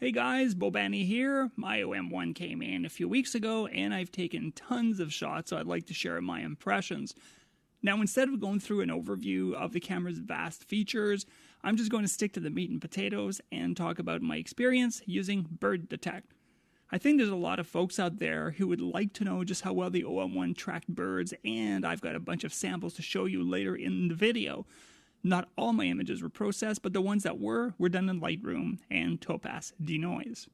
Hey guys, Bobani here. My OM-1 came in a few weeks ago and I've taken tons of shots, so I'd like to share my impressions. Now, instead of going through an overview of the camera's vast features, I'm just going to stick to the meat and potatoes and talk about my experience using bird detect. I think there's a lot of folks out there who would like to know just how well the OM-1 tracked birds, and I've got a bunch of samples to show you later in the video. Not all my images were processed, but the ones that were done in Lightroom and Topaz denoise.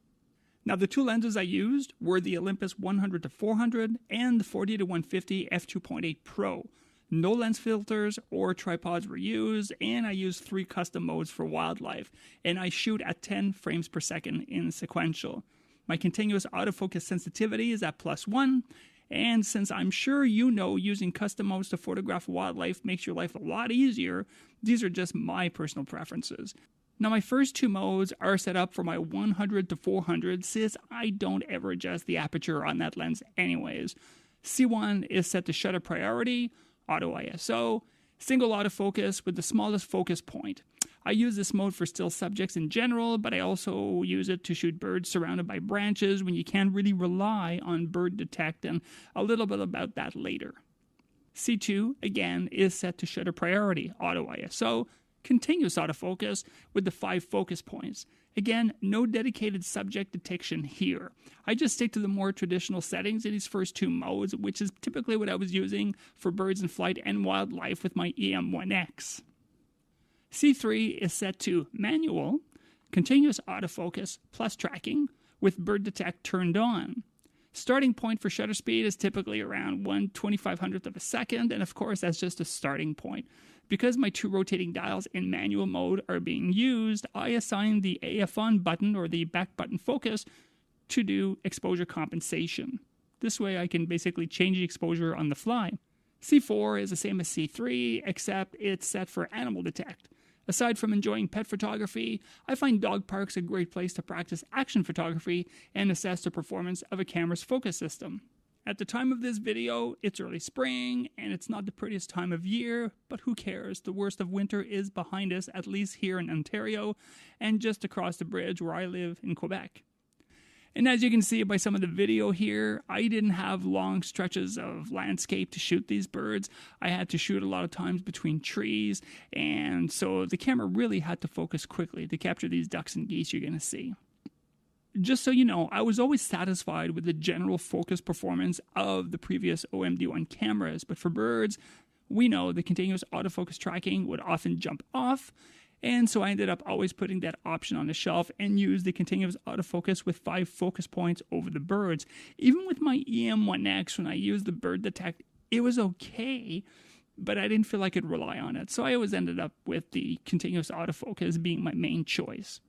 Now, the two lenses I used were the Olympus 100-400 and the 40-150 f2.8 Pro. No lens filters or tripods were used, and I used 3 custom modes for wildlife, and I shoot at 10 frames per second in sequential. My continuous autofocus sensitivity is at +1, and since I'm sure you know using custom modes to photograph wildlife makes your life a lot easier, these are just my personal preferences. Now, my first 2 modes are set up for my 100-400 since I don't ever adjust the aperture on that lens anyways. C1 is set to shutter priority, auto ISO, single autofocus with the smallest focus point. I use this mode for still subjects in general, but I also use it to shoot birds surrounded by branches when you can't really rely on bird detect, and a little bit about that later. C2, again, is set to shutter priority, auto ISO, continuous autofocus with the 5 focus points. Again, no dedicated subject detection here. I just stick to the more traditional settings in these first 2 modes, which is typically what I was using for birds in flight and wildlife with my OM-1's. C3 is set to manual, continuous autofocus plus tracking with bird detect turned on. Starting point for shutter speed is typically around 1/2500th of a second, and of course that's just a starting point. Because my 2 rotating dials in manual mode are being used, I assign the AF on button or the back button focus to do exposure compensation. This way I can basically change the exposure on the fly. C4 is the same as C3, except it's set for animal detect. Aside from enjoying pet photography, I find dog parks a great place to practice action photography and assess the performance of a camera's focus system. At the time of this video, it's early spring, and it's not the prettiest time of year, but who cares? The worst of winter is behind us, at least here in Ontario, and just across the bridge where I live in Quebec. And as you can see by some of the video here, I didn't have long stretches of landscape to shoot these birds. I had to shoot a lot of times between trees, and so the camera really had to focus quickly to capture these ducks and geese you're going to see. Just so you know, I was always satisfied with the general focus performance of the previous OM-1 cameras, but for birds, we know the continuous autofocus tracking would often jump off, and so I ended up always putting that option on the shelf and used the continuous autofocus with 5 focus points over the birds. Even with my OM-1's, when I used the bird detect, it was okay, but I didn't feel I could rely on it, so I always ended up with the continuous autofocus being my main choice.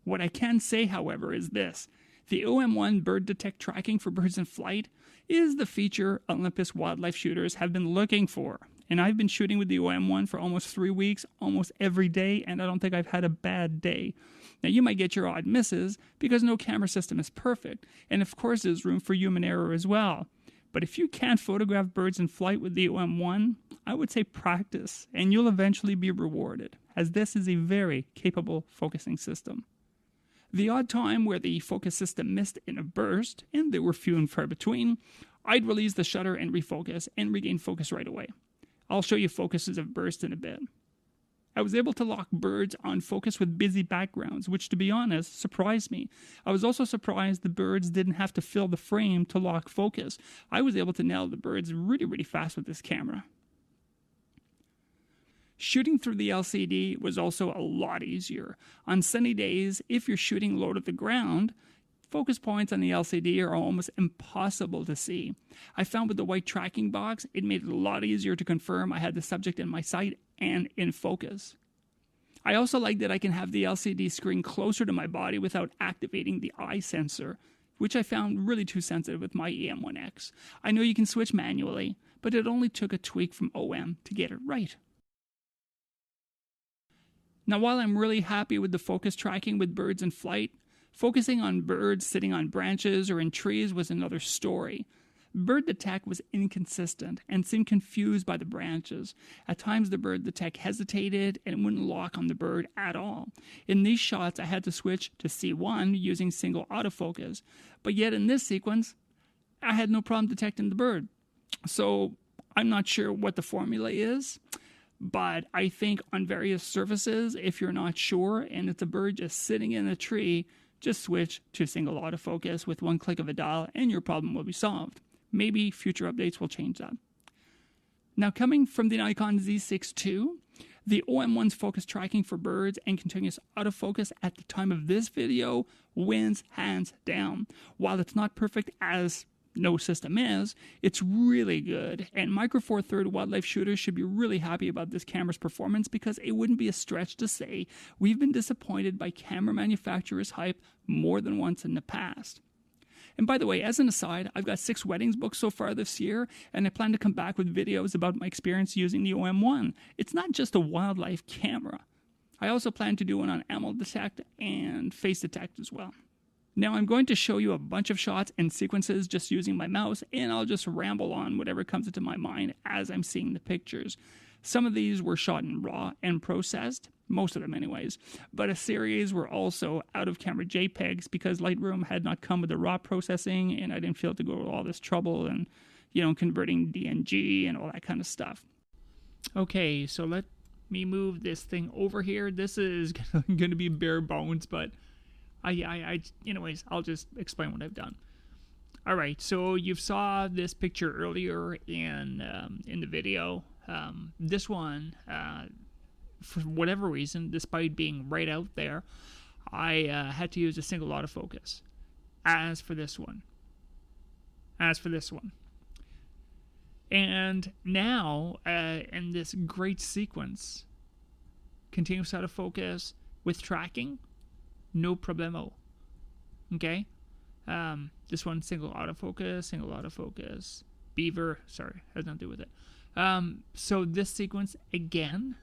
What I can say, however, is this. The OM-1 bird detect tracking for birds in flight is the feature Olympus wildlife shooters have been looking for. And I've been shooting with the OM-1 for almost 3 weeks, almost every day, and I don't think I've had a bad day. Now, you might get your odd misses because no camera system is perfect, and of course there's room for human error as well. But if you can't photograph birds in flight with the OM-1, I would say practice, and you'll eventually be rewarded, as this is a very capable focusing system. The odd time where the focus system missed in a burst, and they were few and far between, I'd release the shutter and refocus and regain focus right away. I'll show you focuses of bursts in a bit. I was able to lock birds on focus with busy backgrounds, which to be honest, surprised me. I was also surprised the birds didn't have to fill the frame to lock focus. I was able to nail the birds really fast with this camera. Shooting through the LCD was also a lot easier. On sunny days, if you're shooting low to the ground, focus points on the LCD are almost impossible to see. I found with the white tracking box, it made it a lot easier to confirm I had the subject in my sight and in focus. I also like that I can have the LCD screen closer to my body without activating the eye sensor, which I found really too sensitive with my OM-1's. I know you can switch manually, but it only took a tweak from OM to get it right. Now, while I'm really happy with the focus tracking with birds in flight, focusing on birds sitting on branches or in trees was another story. Bird detect was inconsistent and seemed confused by the branches. At times the bird detect hesitated and it wouldn't lock on the bird at all. In these shots I had to switch to C1 using single autofocus, but yet in this sequence I had no problem detecting the bird. So I'm not sure what the formula is, but I think on various surfaces, if you're not sure and it's a bird just sitting in a tree, just switch to single autofocus with one click of a dial and your problem will be solved. Maybe future updates will change that. Now, coming from the Nikon Z6 II, the OM-1's focus tracking for birds and continuous autofocus at the time of this video wins hands down. While it's not perfect as no system is, it's really good, and Micro Four Third wildlife shooters should be really happy about this camera's performance, because it wouldn't be a stretch to say we've been disappointed by camera manufacturers' hype more than once in the past. And by the way, as an aside, I've got 6 weddings booked so far this year, and I plan to come back with videos about my experience using the OM-1. It's not just a wildlife camera. I also plan to do one on animal detect and face detect as well. Now I'm going to show you a bunch of shots and sequences just using my mouse, and I'll just ramble on whatever comes into my mind as I'm seeing the pictures. Some of these were shot in RAW and processed, most of them anyways, but a series were also out-of-camera JPEGs because Lightroom had not come with the RAW processing, and I didn't feel to go to all this trouble and, converting DNG and all that kind of stuff. Okay, so let me move this thing over here. This is going to be bare bones, but anyways, I'll just explain what I've done. All right, so you saw this picture earlier in the video. This one, for whatever reason, despite being right out there, I had to use a single autofocus. As for this one. And now, in this great sequence, continuous autofocus with tracking, no problemo. Okay? This one, single autofocus. Beaver, sorry, has nothing to do with it. So this sequence, again,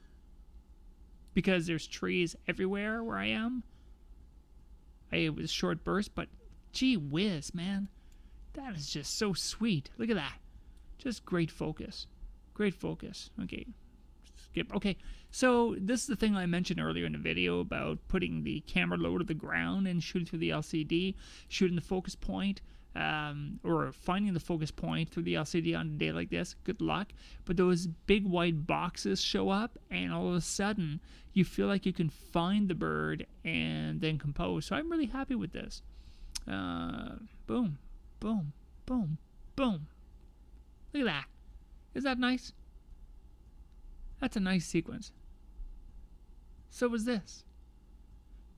because there's trees everywhere where I am, it was a short burst, but gee whiz, man. That is just so sweet. Look at that. Just great focus. Okay. Skip. Okay, so this is the thing I mentioned earlier in the video about putting the camera low to the ground and shooting through the LCD, shooting the focus point, or finding the focus point through the LCD on a day like this. Good luck. But those big white boxes show up, and all of a sudden you feel like you can find the bird and then compose. So I'm really happy with this. Boom, boom, boom, boom. Look at that. Is that nice? That's a nice sequence. So was this.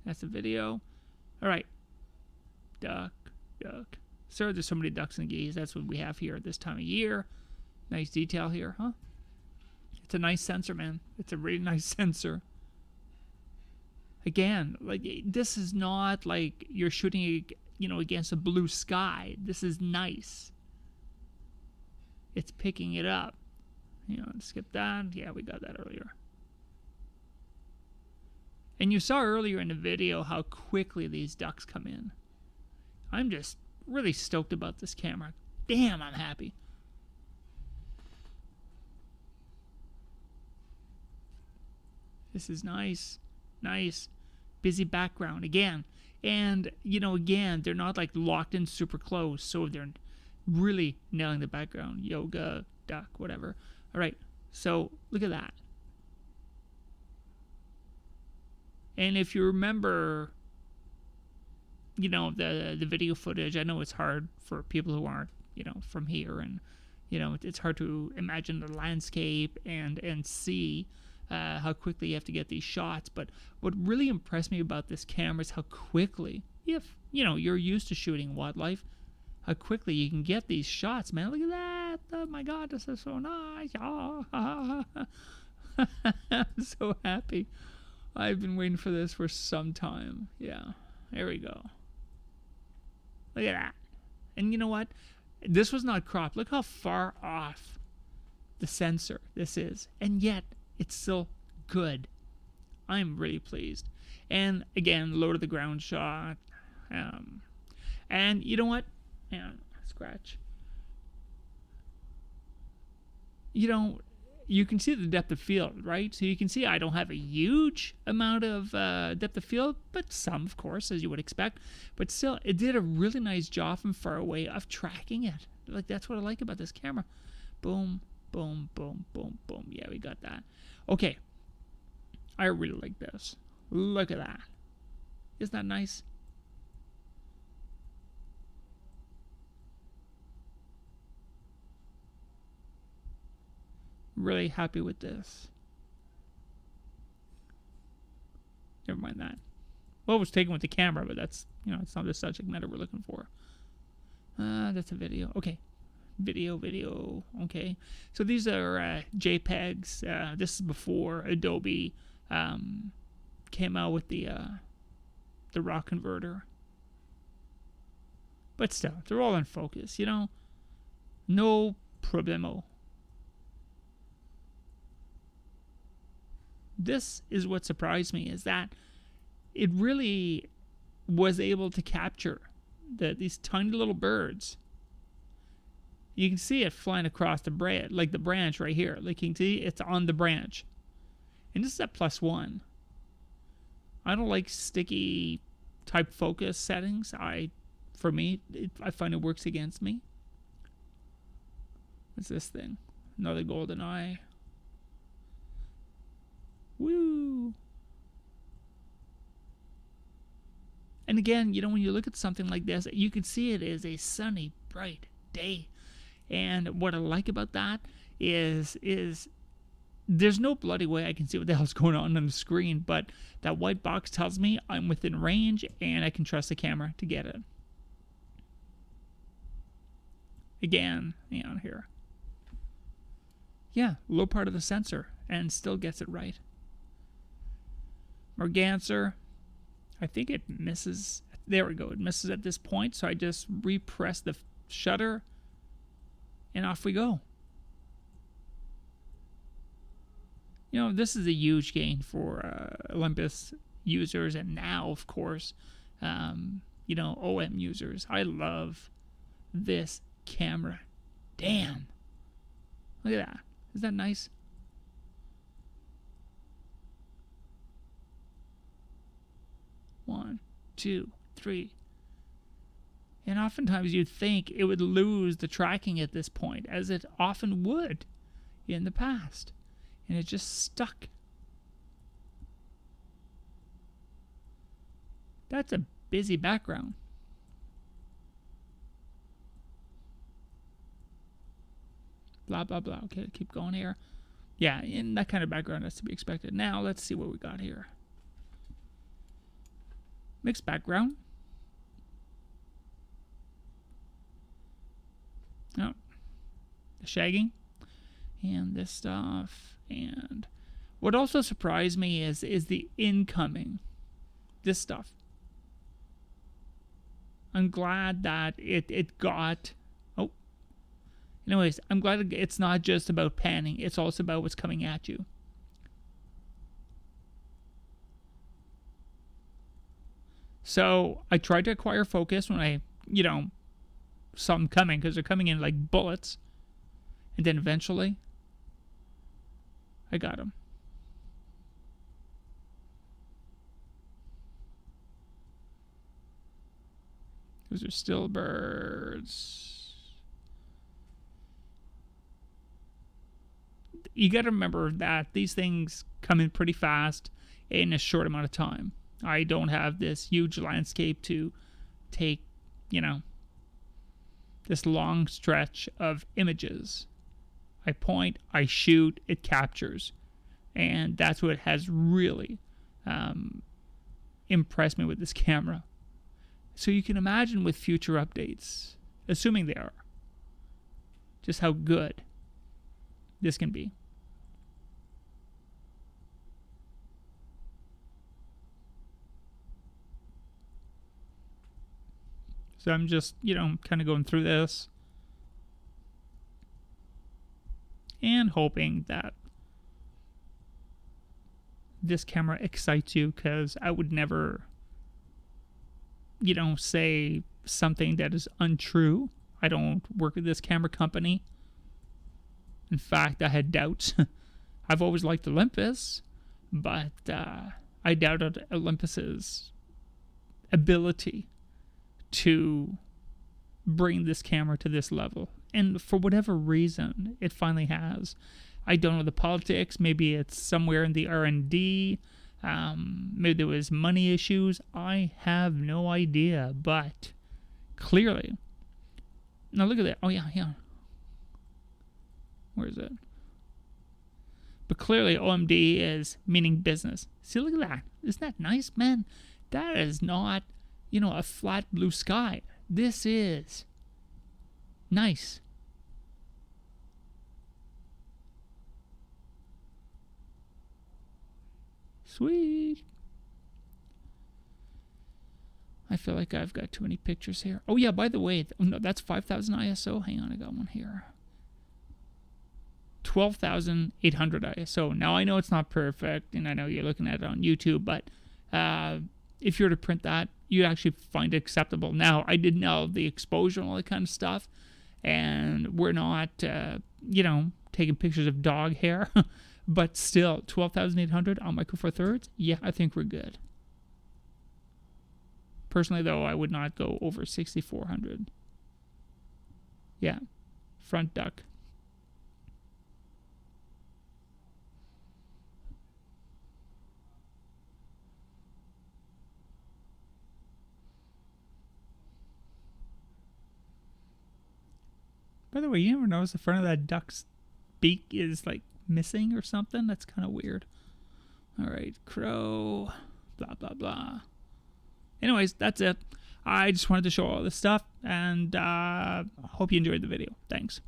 That's the video. All right. Duck. Sir, there's so many ducks and geese. That's what we have here at this time of year. Nice detail here, huh? It's a nice sensor, man. It's a really nice sensor. Again, like, this is not like you're shooting, against a blue sky. This is nice. It's picking it up. Skip that. Yeah, we got that earlier. And you saw earlier in the video how quickly these ducks come in. I'm just really stoked about this camera. Damn, I'm happy. This is nice. Busy background again. And, again, they're not like locked in super close, so they're really nailing the background. Yoga, duck, whatever. All right, so look at that. And if you remember, the video footage, I know it's hard for people who aren't, from here, and, it's hard to imagine the landscape and see how quickly you have to get these shots. But what really impressed me about this camera is how quickly, if, you're used to shooting wildlife, how quickly you can get these shots, man. Look at that. Oh my God, this is so nice. Oh, I'm so happy. I've been waiting for this for some time. Yeah, there we go. Look at that. And you know what? This was not cropped. Look how far off the sensor this is. And yet, it's still good. I'm really pleased. And again, low to the ground shot. And you know what? Scratch. you can see the depth of field, right? So you can see I don't have a huge amount of depth of field, but some, of course, as you would expect. But still, it did a really nice job from far away of tracking it. Like, that's what I like about this camera. Boom, boom, boom, boom, boom. Yeah, we got that. Okay. I really like this. Look at that. Isn't that nice? Really happy with this. Never mind that. Well, it was taken with the camera, but that's, it's not the subject matter we're looking for. That's a video. Okay. Video. Okay. So these are JPEGs. This is before Adobe came out with the RAW converter. But still, they're all in focus, No problemo. This is what surprised me, is that it really was able to capture these tiny little birds. You can see it flying across the branch right here. Like, you can see it's on the branch. And this is at +1. I don't like sticky type focus settings. I find it works against me. What's this thing? Another golden eye. Woo! And again, when you look at something like this, you can see it is a sunny, bright day. And what I like about that is there's no bloody way I can see what the hell's going on the screen, but that white box tells me I'm within range and I can trust the camera to get it. Again, here. Yeah, low part of the sensor and still gets it right. Merganser, I think it misses. There we go. It misses at this point, so I just repress the shutter and off we go. This is a huge gain for Olympus users, and now, of course, OM users. I love this camera. Damn. Look at that. Isn't that nice? One, two, three. And oftentimes you'd think it would lose the tracking at this point, as it often would in the past. And it just stuck. That's a busy background. Blah, blah, blah. Okay, keep going here. Yeah, in that kind of background, that's to be expected. Now, let's see what we got here. Mixed background. Oh, the shagging and this stuff. And what also surprised me is the incoming. This stuff. I'm glad that it got. Oh, anyways, I'm glad it's not just about panning. It's also about what's coming at you. So I tried to acquire focus when I, saw them coming, because they're coming in like bullets. And then eventually, I got them. Those are still birds. You got to remember that these things come in pretty fast in a short amount of time. I don't have this huge landscape to take, this long stretch of images. I point, I shoot, it captures. And that's what has really impressed me with this camera. So you can imagine with future updates, assuming they are, just how good this can be. So I'm just, kind of going through this and hoping that this camera excites you, because I would never, say something that is untrue. I don't work with this camera company. In fact, I had doubts. I've always liked Olympus, but I doubted Olympus's ability to bring this camera to this level. And for whatever reason, it finally has. I don't know the politics. Maybe it's somewhere in the R&D. Maybe there was money issues. I have no idea. But clearly, now look at that. Oh yeah. Where is it? But clearly, OMD is meaning business. See, look at that. Isn't that nice, man? That is not, a flat blue sky. This is nice. Sweet. I feel like I've got too many pictures here. Oh, yeah, by the way, no, that's 5,000 ISO. Hang on, I got one here. 12,800 ISO. Now, I know it's not perfect, and I know you're looking at it on YouTube, but if you were to print that, you'd actually find it acceptable. Now, I didn't know the exposure and all that kind of stuff, and we're not, taking pictures of dog hair, but still, 12,800 on Micro Four Thirds, yeah, I think we're good. Personally, though, I would not go over 6,400. Yeah, front duck. By the way, you ever notice the front of that duck's beak is like missing or something? That's kind of weird. All right, crow, blah, blah, blah. Anyways, that's it. I just wanted to show all this stuff, and hope you enjoyed the video. Thanks.